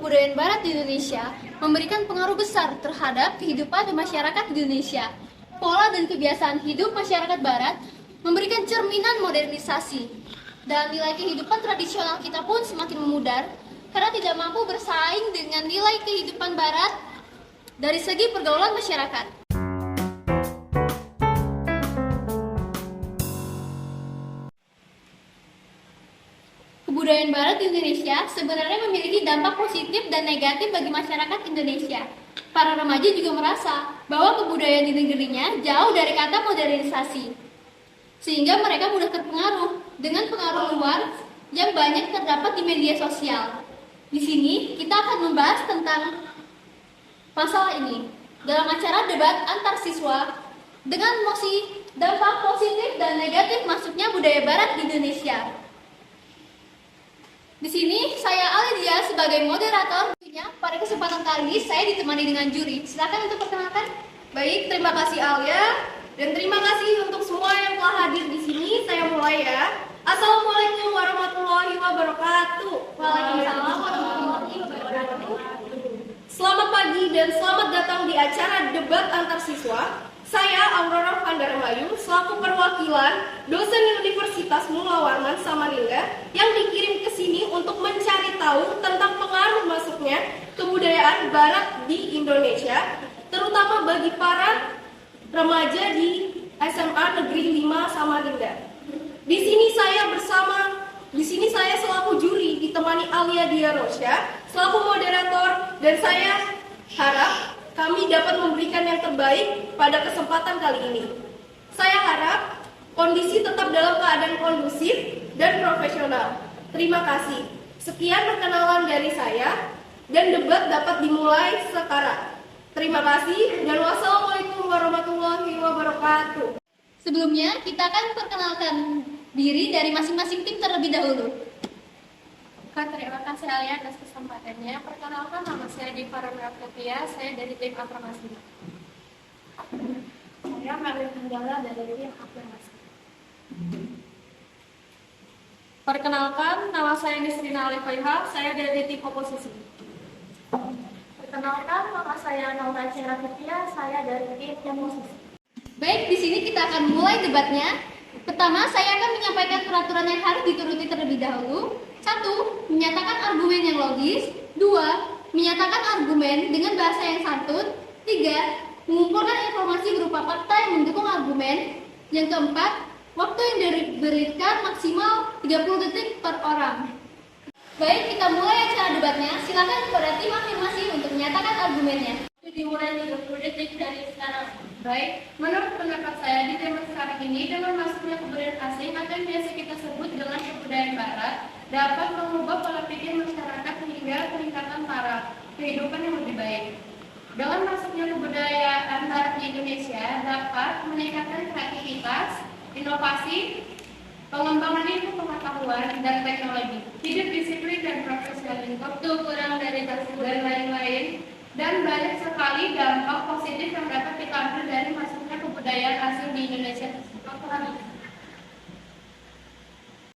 kebudayaan Barat di Indonesia memberikan pengaruh besar terhadap kehidupan dan masyarakat di Indonesia. Pola dan kebiasaan hidup masyarakat Barat memberikan cerminan modernisasi. Dan nilai kehidupan tradisional kita pun semakin memudar karena tidak mampu bersaing dengan nilai kehidupan Barat dari segi pergaulan masyarakat. Kebudayaan Barat di Indonesia sebenarnya memiliki dampak positif dan negatif bagi masyarakat Indonesia. Para remaja juga merasa bahwa kebudayaan di negerinya jauh dari kata modernisasi, sehingga mereka mudah terpengaruh dengan pengaruh luar yang banyak terdapat di media sosial. Di sini kita akan membahas tentang masalah ini dalam acara debat antar siswa dengan mosi dampak positif dan negatif masuknya budaya Barat di Indonesia. Di sini saya Alidia sebagai moderator. Pada kesempatan kali ini saya ditemani dengan juri. Silakan untuk perkenalkan. Baik, terima kasih Alia dan terima kasih untuk semua yang telah hadir di sini. Saya mulai ya. Assalamualaikum warahmatullahi wabarakatuh. Waalaikumsalam warahmatullahi wabarakatuh. Selamat pagi dan selamat datang di acara debat antar siswa. Saya Aurora Vandarmayu selaku perwakilan dosen Universitas Mula Warman Samarinda yang dikirim ke sini untuk mencari tahu tentang pengaruh masuknya kebudayaan Barat di Indonesia, terutama bagi para remaja di SMA Negeri 5 Samarinda. Di sini saya selaku juri ditemani Alia Diarosya selaku moderator, dan saya harap kami dapat memberikan yang terbaik pada kesempatan kali ini. Saya harap kondisi tetap dalam keadaan kondusif dan profesional. Terima kasih. Sekian perkenalan dari saya dan debat dapat dimulai sekarang. Terima kasih dan wassalamualaikum warahmatullahi wabarakatuh. Sebelumnya kita akan perkenalkan diri dari masing-masing tim terlebih dahulu. Terima kasih Alia atas kesempatannya. Perkenalkan, nama saya Diva Ramyatia, saya dari tim afirmasi. Saya Melly Hanggala dari tim afirmasi. Perkenalkan, nama saya Nisrina Alifaiha, saya dari tim oposisi. Perkenalkan, nama saya Naura Cerafitia, saya dari tim oposisi. Baik, di sini kita akan mulai debatnya. Pertama, saya akan menyampaikan peraturan yang harus dituruti terlebih dahulu. 1. Menyatakan argumen yang logis. 2. Menyatakan argumen dengan bahasa yang santun. 3. Mengumpulkan informasi berupa fakta yang mendukung argumen. Yang keempat, waktu yang diberikan maksimal 30 detik per orang. Baik, kita mulai acara debatnya. Silakan kepada tim afirmasi untuk menyatakan argumennya. Dimulai 30 detik dari sekarang. Baik, menurut pendapat saya di zaman sekarang ini dengan masuknya kebudayaan asing atau yang biasa kita sebut dengan kebudayaan Barat dapat mengubah pola pikir masyarakat hingga peningkatan taraf kehidupan yang lebih baik. Dengan masuknya kebudayaan Barat di Indonesia dapat meningkatkan kreativitas, inovasi, pengembangan ilmu pengetahuan dan teknologi, hidup disiplin dan profesional, waktu kurang dari dan lain-lain. Dan banyak sekali dampak positif yang dapat kita ambil dari masuknya kebudayaan asing di Indonesia.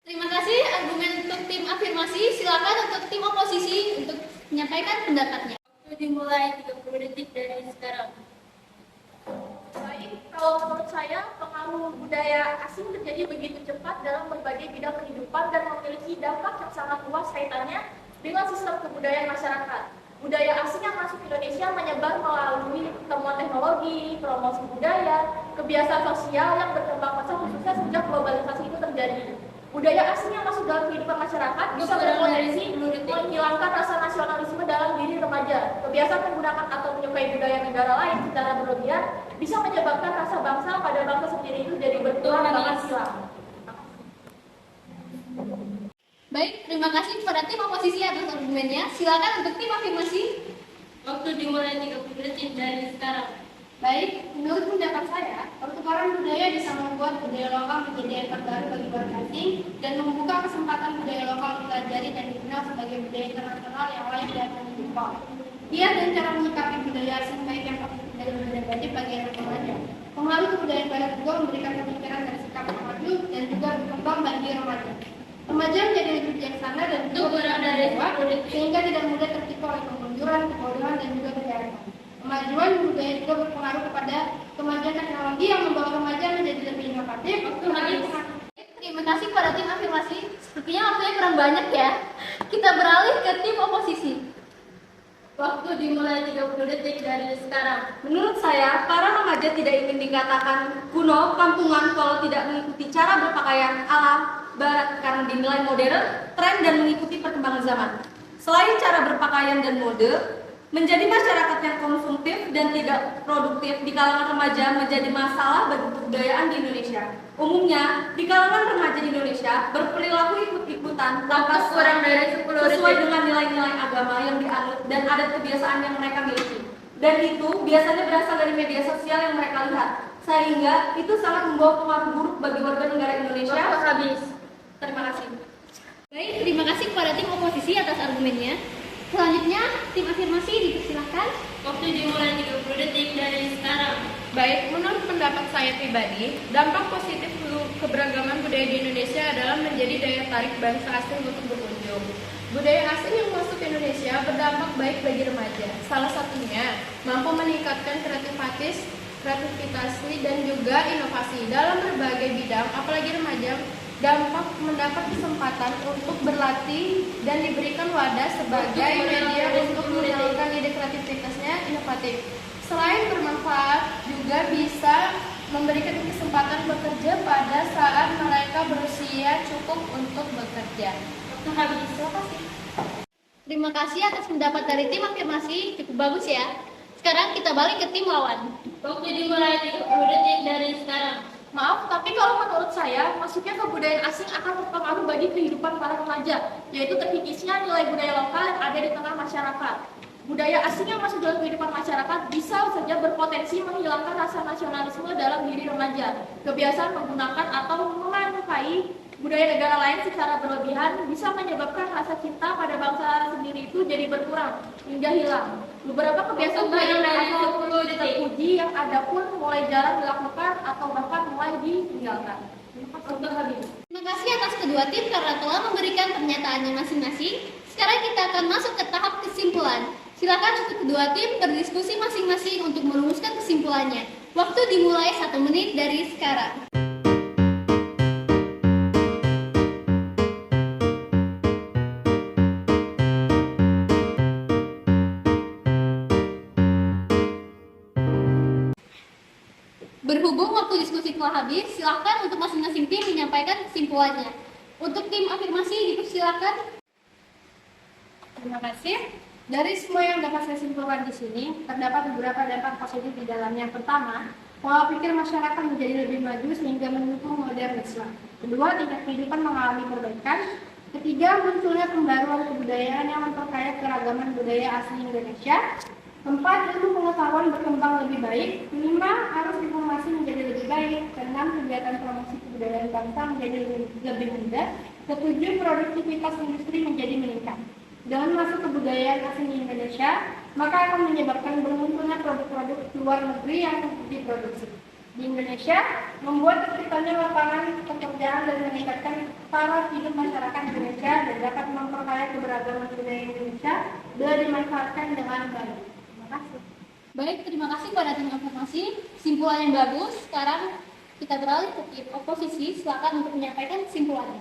Terima kasih argumen untuk tim afirmasi. Silakan untuk tim oposisi untuk menyampaikan pendapatnya. Waktu dimulai 30 detik dari sekarang. Baik, kalau menurut saya pengaruh budaya asing terjadi begitu cepat dalam berbagai bidang kehidupan dan memiliki dampak yang sangat luas kaitannya dengan sistem kebudayaan masyarakat. Budaya asing yang masuk ke Indonesia menyebar melalui temuan teknologi, promosi budaya, kebiasaan sosial yang berkembang pesat khususnya sejak globalisasi itu terjadi. Budaya asing yang masuk dalam kehidupan masyarakat bisa berpotensi menghilangkan rasa nasionalisme dalam diri remaja. Kebiasaan menggunakan atau menyukai budaya negara lain secara berlebihan bisa menyebabkan rasa bangsa pada bangsa sendiri itu jadi berkurang bahkan hilang. Baik, terima kasih kepada tim oposisi atas argumennya. Silakan untuk tim afirmasi. Waktu dimulai 30 detik dari sekarang. Baik, menurut pendapat saya, pertukaran budaya bisa membuat budaya lokal menjadi yang terbaru bagi warga asing dan membuka kesempatan budaya lokal dipelajari dan dikenal sebagai budaya internasional yang layak dan menyimpang. Dia dan cara menyikapi budaya asing baik yang positif dan negatif bagi anak remaja. Pengaruh kebudayaan Barat juga memberikan pemikiran dari sikap yang maju dan juga berkembang bagi remaja. Remaja menjadi lebih bijaksana dan juga kurang dari sehingga tidak mudah tertipu oleh kejujuran, kebodohan, dan juga kejahatan. Kemajuan budaya juga berpengaruh kepada kemajuan teknologi yang membawa remaja menjadi lebih inovatif. Terima kasih kepada tim afirmasi. Sepertinya waktunya kurang banyak ya. Kita beralih ke tim oposisi. Waktu dimulai 30 detik dari sekarang. Menurut saya, para remaja tidak ingin dikatakan kuno, kampungan kalau tidak mengikuti cara berpakaian ala barat karena dinilai modern, tren, dan mengikuti perkembangan zaman. Selain cara berpakaian dan mode, menjadi masyarakat yang konsumtif dan tidak produktif di kalangan remaja menjadi masalah bagi kebudayaan di Indonesia. Umumnya, di kalangan remaja di Indonesia berperilaku ikut-ikutan tanpa Kurang dari 10 sesuai detik. dengan nilai-nilai agama yang dianut dan adat kebiasaan yang mereka miliki. Dan itu biasanya berasal dari media sosial yang mereka lihat. Sehingga itu sangat membawa pengaruh buruk bagi warga negara Indonesia. Waktu habis. Terima kasih. Baik, terima kasih kepada tim oposisi atas argumennya. Selanjutnya, tim afirmasi dipersilahkan. Waktu dimulai 30 detik dari sekarang. Baik, menurut pendapat saya pribadi, dampak positif keberagaman budaya di Indonesia adalah menjadi daya tarik bangsa asing untuk berkunjung. Budaya asing yang masuk ke Indonesia berdampak baik bagi remaja. Salah satunya, mampu meningkatkan kreativitas dan juga inovasi dalam berbagai bidang, apalagi remaja mendapat kesempatan untuk berlatih dan diberikan wadah sebagai media untuk menyalurkan ide kreativitasnya inovatif. Selain bermanfaat, juga bisa memberikan kesempatan bekerja pada saat mereka berusia cukup untuk bekerja. Waktu habis. Terima kasih. Terima kasih atas pendapat dari tim afirmasi, cukup bagus ya. Sekarang kita balik ke tim lawan. Waktu dimulai 30 detik dari sekarang. Maaf, tapi kalau menurut saya, masuknya kebudayaan asing akan berpengaruh bagi kehidupan para remaja, yaitu terkikisnya nilai budaya lokal yang ada di tengah masyarakat. Budaya asing yang masuk dalam kehidupan masyarakat bisa saja berpotensi menghilangkan rasa nasionalisme dalam diri remaja. Kebiasaan menggunakan atau menyukai budaya negara lain secara berlebihan bisa menyebabkan rasa cinta pada bangsa sendiri itu jadi berkurang hingga hilang. Beberapa kebiasaan budaya atau terpuji yang ada pun mulai jarang dilakukan atau bahkan mulai ditinggalkan. Waktu habis. Terima kasih atas kedua tim karena telah memberikan pernyataannya masing-masing. Sekarang kita akan masuk ke tahap kesimpulan. Silakan untuk kedua tim berdiskusi masing-masing untuk merumuskan kesimpulannya. Waktu dimulai 1 menit dari sekarang. Berhubung waktu diskusi telah habis, silakan untuk masing-masing tim menyampaikan kesimpulannya. Untuk tim afirmasi dipersilakan. Terima kasih. Dari semua yang dapat saya simpulkan di sini, terdapat beberapa dampak positif di dalamnya. Pertama, pola pikir masyarakat menjadi lebih maju sehingga mendukung modernisme. Kedua, tingkat kehidupan mengalami perbaikan. Ketiga, munculnya pembaruan kebudayaan yang memperkaya keragaman budaya asli Indonesia. Keempat, ilmu pengetahuan berkembang lebih baik. Kelima, arus informasi menjadi lebih baik. Keenam, kegiatan promosi kebudayaan bangsa menjadi lebih mudah. Ketujuh, produktivitas industri menjadi meningkat. Dengan masuk kebudayaan asing di Indonesia, maka akan menyebabkan bermunculnya produk-produk luar negeri yang diproduksi di Indonesia, membuat terciptanya lapangan pekerjaan dan meningkatkan taraf hidup masyarakat Indonesia dan dapat memperkaya keberagaman budaya Indonesia bila dimanfaatkan dengan baik. Terima kasih. Baik, terima kasih pada tim afirmasi. Kesimpulan yang bagus. Sekarang kita beralih ke tim oposisi. Silakan untuk menyampaikan kesimpulannya.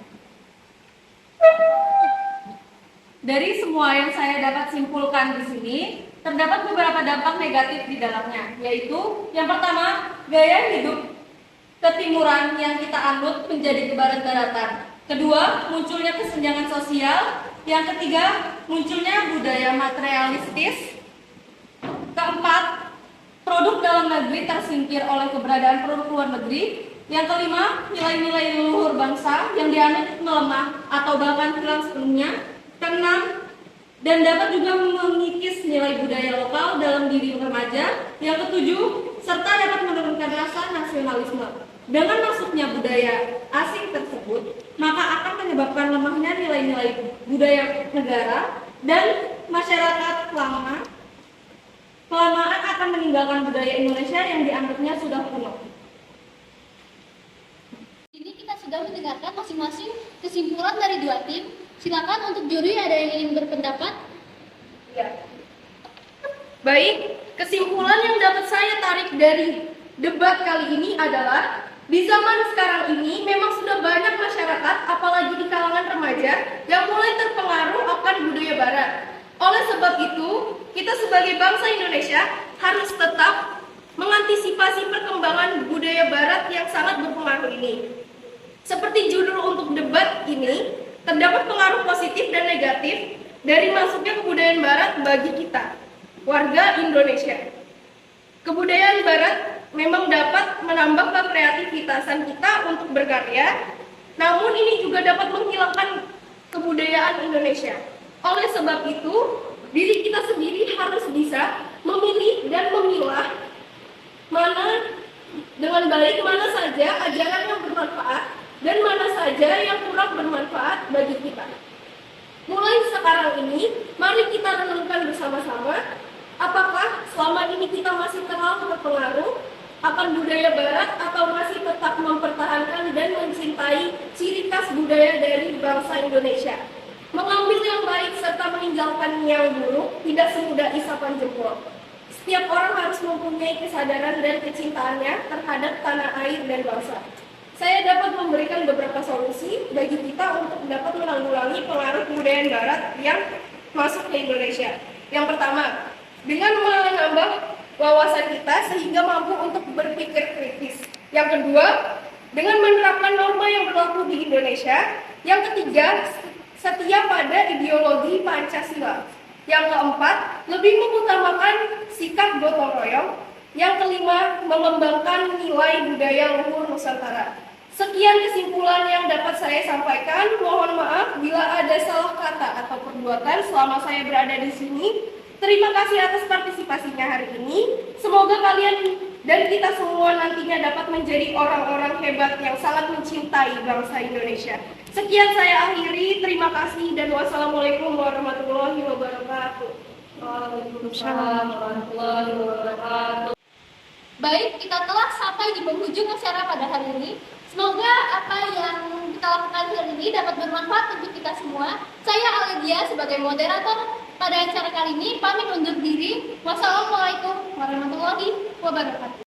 Dari semua yang saya dapat simpulkan di sini, terdapat beberapa dampak negatif di dalamnya, yaitu yang pertama, gaya hidup ketimuran yang kita anut menjadi kebarat-baratan. Kedua, munculnya kesenjangan sosial. Yang ketiga, munculnya budaya materialistis. Keempat, produk dalam negeri tersingkir oleh keberadaan produk luar negeri. Yang kelima, nilai-nilai leluhur bangsa yang dianut melemah atau bahkan hilang sepenuhnya. Keenam, dan dapat juga mengikis nilai budaya lokal dalam diri remaja. Yang ketujuh, serta dapat menurunkan rasa nasionalisme. Dengan masuknya budaya asing tersebut, maka akan menyebabkan lemahnya nilai-nilai budaya negara dan masyarakat kelamaan akan meninggalkan budaya Indonesia yang dianggapnya sudah kuno. Ini kita sudah mendengarkan masing-masing kesimpulan dari dua tim. Silakan untuk juri ada yang ingin berpendapat. Ya. Baik, kesimpulan yang dapat saya tarik dari debat kali ini adalah di zaman sekarang ini memang sudah banyak masyarakat, apalagi di kalangan remaja, yang mulai terpengaruh akan budaya barat. Oleh sebab itu, kita sebagai bangsa Indonesia harus tetap mengantisipasi perkembangan budaya barat yang sangat berpengaruh ini. Seperti judul untuk debat ini, terdapat pengaruh positif dan negatif dari masuknya kebudayaan barat bagi kita, warga Indonesia. Kebudayaan barat memang dapat menambah kreativitasan kita untuk berkarya, namun ini juga dapat menghilangkan kebudayaan Indonesia. Oleh sebab itu, diri kita sendiri harus bisa memilih dan memilah mana dengan baik mana saja ajaran yang bermanfaat dan mana saja yang kurang bermanfaat bagi kita. Mulai sekarang ini, mari kita renungkan bersama-sama apakah selama ini kita masih terlalu terpengaruh akan budaya barat atau masih tetap mempertahankan dan mencintai ciri khas budaya dari bangsa Indonesia. Mengambil yang baik serta meninggalkan yang buruk tidak semudah isapan jempol. Setiap orang harus mempunyai kesadaran dan kecintaannya terhadap tanah air dan bangsa. Saya dapat memberikan beberapa solusi bagi kita untuk dapat menanggulangi pengaruh kebudayaan barat yang masuk ke Indonesia. Yang pertama, dengan menambah wawasan kita sehingga mampu untuk berpikir kritis. Yang kedua, dengan menerapkan norma yang berlaku di Indonesia. Yang ketiga, setia pada ideologi Pancasila. Yang keempat, lebih mengutamakan sikap gotong royong. Yang kelima, mengembangkan nilai budaya luhur Nusantara. Sekian kesimpulan yang dapat saya sampaikan. Mohon maaf bila ada salah kata atau perbuatan selama saya berada di sini. Terima kasih atas partisipasinya hari ini. Semoga kalian dan kita semua nantinya dapat menjadi orang-orang hebat yang sangat mencintai bangsa Indonesia. Sekian saya akhiri. Terima kasih dan wassalamualaikum warahmatullahi wabarakatuh. Waalaikumsalam warahmatullahi wabarakatuh. Baik, kita telah sampai di penghujung acara pada hari ini. Semoga apa yang kita lakukan hari ini dapat bermanfaat untuk kita semua. Saya Aledia sebagai moderator pada acara kali ini pamit undur diri. Wassalamualaikum warahmatullahi wabarakatuh.